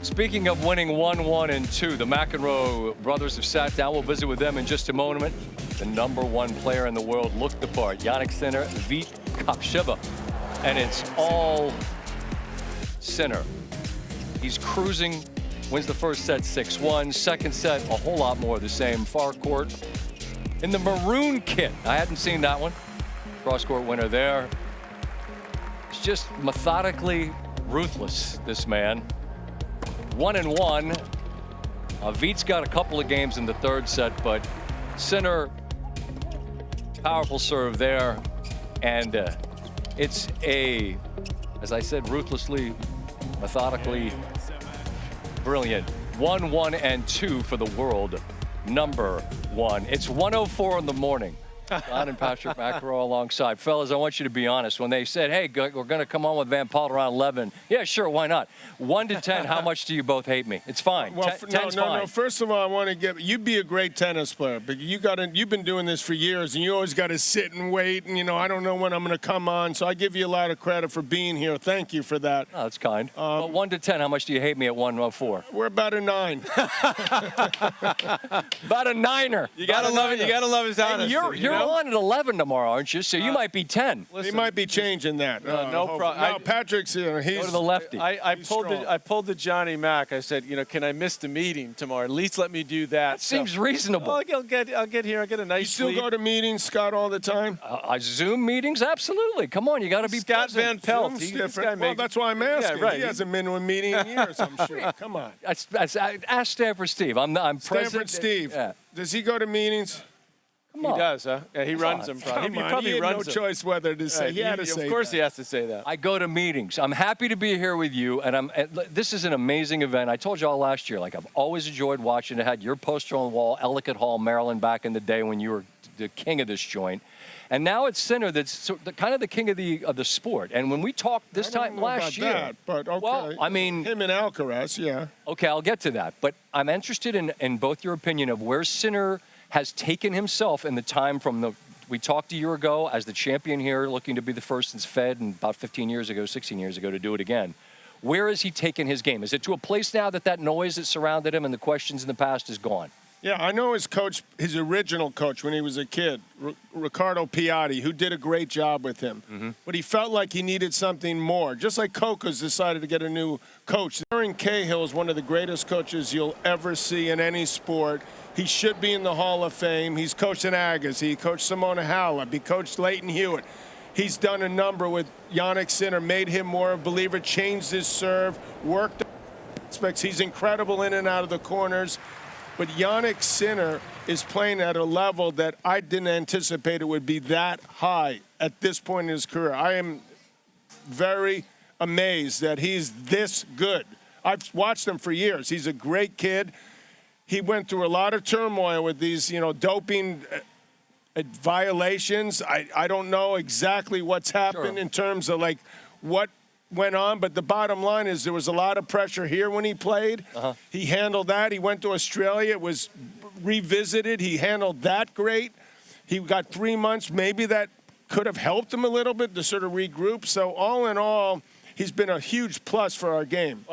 Speaking of winning 1-1 and 2, the McEnroe brothers have sat down. We'll visit with them in just a moment. The #1 player in the world looked the part. Jannik Sinner, Vit Kopriva. And it's all Sinner. He's cruising, wins the first set 6-1. Second set, a whole lot more of the same. Far court in the maroon kit. I hadn't seen that one. Cross-court winner there. It's just methodically ruthless, this man. 1-1. Vit's got a couple of games in the third set, but Sinner, powerful serve there. And it's as I said, ruthlessly, methodically brilliant. 1-1 and 2 for the world #1. It's 1:04 in the morning. John and Patrick McEnroe alongside. Fellas, I want you to be honest. When they said, hey, we're going to come on with Van Pelt around 11, yeah, sure, why not? 1 to 10, how much do you both hate me? It's fine. Well, 10's fine. no. First of all, I want to you'd be a great tennis player, but you've been doing this for years, and you always got to sit and wait, and, I don't know when I'm going to come on, so I give you a lot of credit for being here. Thank you for that. Oh, that's kind. But 1 to 10, how much do you hate me at 1:04? We're about a 9. About a 9er. You got to love it. You got to love his honesty. You're on at 11 tomorrow, aren't you? So you might be 10. He might be changing that. No problem. No, Patrick's he's Go to the lefty. I pulled the Johnny Mac. I said, can I miss the meeting tomorrow? At least let me do that. That seems reasonable. Well, I'll get here. I'll get a nice You still sleep. go to meetings, Scott, all the time? Zoom meetings? Absolutely. Come on, you got to be Scott present. Van Pelt. Zoom's This different. guy Well, that's why I'm asking. Yeah, right. He hasn't been to a meeting in years, I'm sure. Come on. Ask Stanford Steve. I'm Stanford president. Steve. Yeah. Does he go to meetings? Come He on. does, huh? Yeah, he runs them. Probably. He probably he had runs no them. choice whether to say. He had to say Of course, that. he has to say that. I go to meetings. I'm happy to be here with you, and this is an amazing event. I told you all last year, I've always enjoyed watching it. I had your poster on the wall, Ellicott Hall, Maryland, back in the day when you were the king of this joint. And now it's Sinner that's kind of the king of the sport. And when we talked this time last year, that, but okay. well, I mean, him and Alcaraz, yeah. Okay, I'll get to that. But I'm interested in both your opinion of where Sinner has taken himself in the time from we talked a year ago as the champion here, looking to be the first since Fed, and about 16 years ago to do it again. Where has he taken his game? Is it to a place now that noise that surrounded him and the questions in the past is gone? Yeah, I know his coach, his original coach when he was a kid, Riccardo Piatti, who did a great job with him. Mm-hmm. But he felt like he needed something more. Just like Coca's decided to get a new coach. Darren Cahill is one of the greatest coaches you'll ever see in any sport. He should be in the Hall of Fame. He's coached in Agassi. He coached Simona Halep. He coached Leighton Hewitt. He's done a number with Jannik Sinner, made him more of a believer, changed his serve, worked aspects. He's incredible in and out of the corners. But Jannik Sinner is playing at a level that I didn't anticipate it would be that high at this point in his career. I am very amazed that he's this good. I've watched him for years. He's a great kid. He went through a lot of turmoil with these, doping violations. I don't know exactly what's happened in terms of what went on, but the bottom line is there was a lot of pressure here when he played. He handled that. He went to Australia. It was revisited. He handled that great. He got 3 months. Maybe that could have helped him a little bit to sort of regroup. So all in all, he's been a huge plus for our game.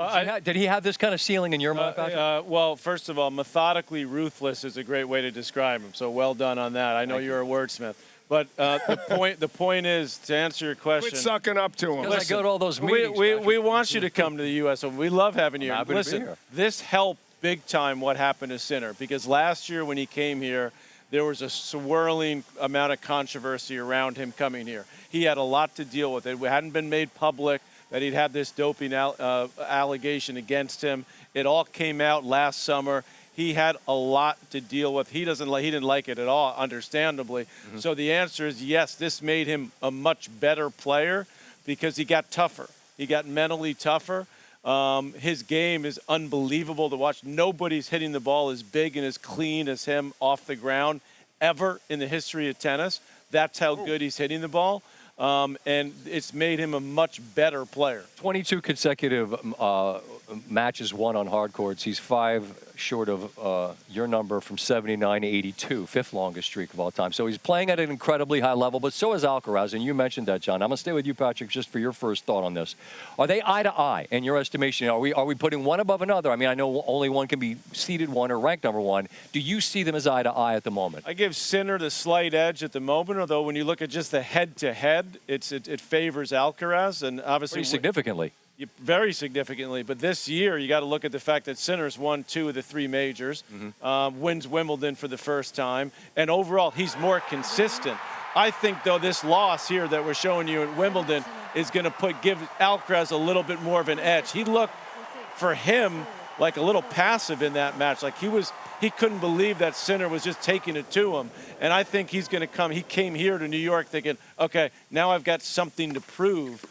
Did he have this kind of ceiling in your mind, Patrick? Well, first of all, methodically ruthless is a great way to describe him. So well done on that. I know you're a wordsmith. But the point is, to answer your question. Quit sucking up to him. Because I go to all those meetings. We want you to come to the U.S. Open. We love having you. Happy to be here. This helped big time what happened to Sinner. Because last year when he came here, there was a swirling amount of controversy around him coming here. He had a lot to deal with. It hadn't been made public that he'd had this doping allegation against him. It all came out last summer. He had a lot to deal with. He didn't like it at all, understandably. Mm-hmm. So the answer is yes, this made him a much better player because he got tougher. He got mentally tougher. His game is unbelievable to watch. Nobody's hitting the ball as big and as clean as him off the ground ever in the history of tennis. That's how good he's hitting the ball. And it's made him a much better player. 22 consecutive matches won on hard courts. He's 5 short of your number from 79 to 82, 5th longest streak of all time. So he's playing at an incredibly high level, but so is Alcaraz, and you mentioned that, John. I'm going to stay with you, Patrick, just for your first thought on this. Are they eye to eye, in your estimation? Are we putting one above another? I mean, I know only one can be seeded 1 or ranked number 1. Do you see them as eye to eye at the moment? I give Sinner the slight edge at the moment, although when you look at just the head-to-head, it favors Alcaraz, and obviously pretty significantly. Very significantly, but this year you got to look at the fact that Sinner's won 2 of the 3 majors, wins Wimbledon for the first time, and overall he's more consistent. I think, though, this loss here that we're showing you at Wimbledon is going to give Alcaraz a little bit more of an edge. He looked, for him, like a little passive in that match. Like he couldn't believe that Sinner was just taking it to him. And I think he's going to come. He came here to New York thinking, okay, now I've got something to prove.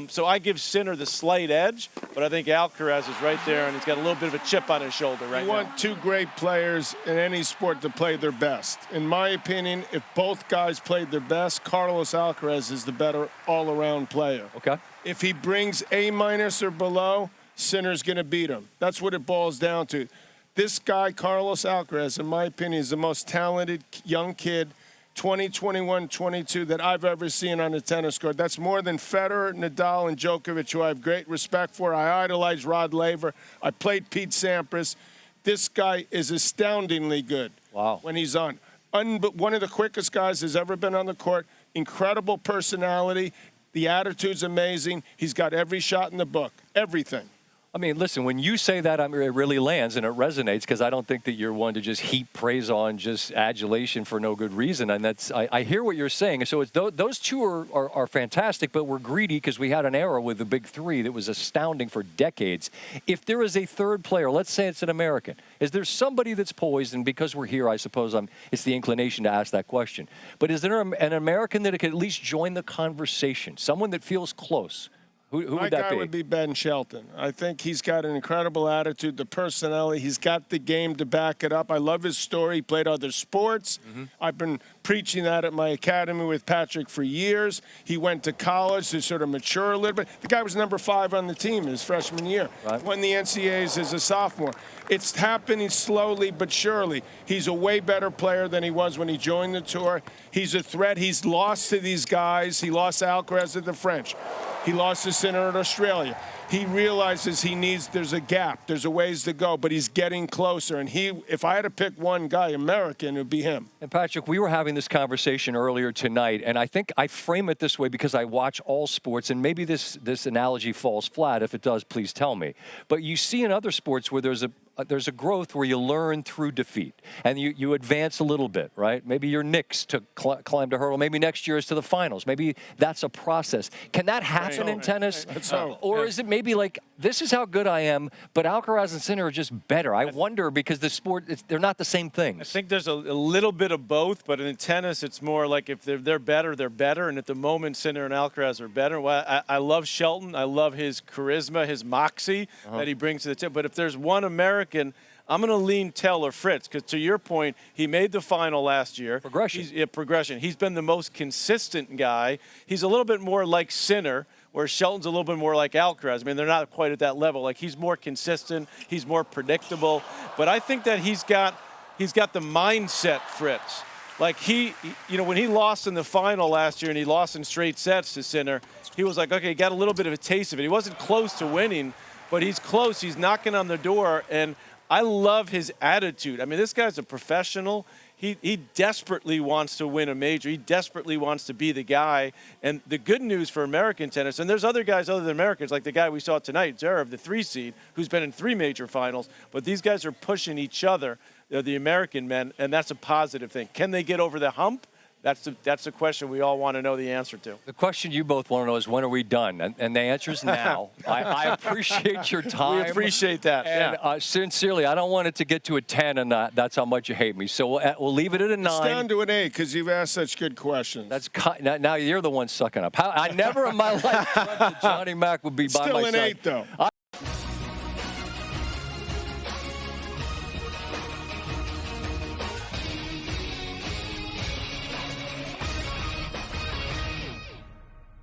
So I give Sinner the slight edge, but I think Alcaraz is right there, and he's got a little bit of a chip on his shoulder right now. You want 2 great players in any sport to play their best. In my opinion, if both guys played their best, Carlos Alcaraz is the better all-around player. Okay. If he brings A- or below, Sinner's going to beat him. That's what it boils down to. This guy, Carlos Alcaraz, in my opinion, is the most talented young kid, 20, 21, 22, that I've ever seen on a tennis court. That's more than Federer, Nadal, and Djokovic, who I have great respect for. I idolize Rod Laver. I played Pete Sampras. This guy is astoundingly good. Wow. When he's on. One of the quickest guys has ever been on the court. Incredible personality. The attitude's amazing. He's got every shot in the book. Everything. I mean, listen, when you say that, I mean, it really lands and it resonates, because I don't think that you're one to just heap praise on just adulation for no good reason. And I hear what you're saying. So it's those 2 are fantastic, but we're greedy because we had an era with the big 3 that was astounding for decades. If there is a third player, let's say it's an American, is there somebody that's poised? And because we're here, I suppose it's the inclination to ask that question. But is there an American that could at least join the conversation, someone that feels close? Who would that be? My guy would be Ben Shelton. I think he's got an incredible attitude, the personality. He's got the game to back it up. I love his story. He played other sports. I've been preaching that at my academy with Patrick for years. He went to college to sort of mature a little bit. The guy was number 5 on the team his freshman year. Right. Won the NCAAs as a sophomore. It's happening slowly but surely. He's a way better player than he was when he joined the tour. He's a threat. He's lost to these guys. He lost to Alcaraz at the French. He lost to Sinner at Australia. He realizes there's a gap. There's a ways to go, but he's getting closer. And if I had to pick one guy, American, it would be him. And Patrick, we were having this conversation earlier tonight, and I think I frame it this way because I watch all sports, and maybe this analogy falls flat. If it does, please tell me. But you see in other sports where there's a growth where you learn through defeat, and you advance a little bit, right? Maybe your Knicks climbed a hurdle. Maybe next year is to the finals. Maybe that's a process. Can that happen in tennis? Or is it maybe like, this is how good I am, but Alcaraz and Sinner are just better? I wonder, because the sport, they're not the same things. I think there's a little bit of both, but in tennis, it's more like if they're better, they're better. And at the moment, Sinner and Alcaraz are better. Well, I love Shelton. I love his charisma, his moxie that he brings to the table. But if there's one American, I'm going to lean Taylor Fritz, because to your point, he made the final last year. Progression. He's been the most consistent guy. He's a little bit more like Sinner, where Shelton's a little bit more like Alcaraz. I mean, they're not quite at that level. Like, he's more consistent. He's more predictable. But I think that he's got the mindset, Fritz. Like, when he lost in the final last year and he lost in straight sets to Sinner, he was like, okay, he got a little bit of a taste of it. He wasn't close to winning, but he's close. He's knocking on the door, and I love his attitude. I mean, this guy's a professional. He desperately wants to win a major. He desperately wants to be the guy. And the good news for American tennis, and there's other guys other than Americans, like the guy we saw tonight, Zverev, the 3 seed, who's been in 3 major finals. But these guys are pushing each other, the American men, and that's a positive thing. Can they get over the hump? That's the question we all want to know the answer to. The question you both want to know is, when are we done? And the answer is now. I appreciate your time. We appreciate that. And sincerely, I don't want it to get to a 10, and that's how much you hate me. So we'll leave it at a 9. It's down to an 8 because you've asked such good questions. Now you're the one sucking up. I never in my life thought that Johnny Mac would be by my side. Still an 8, though.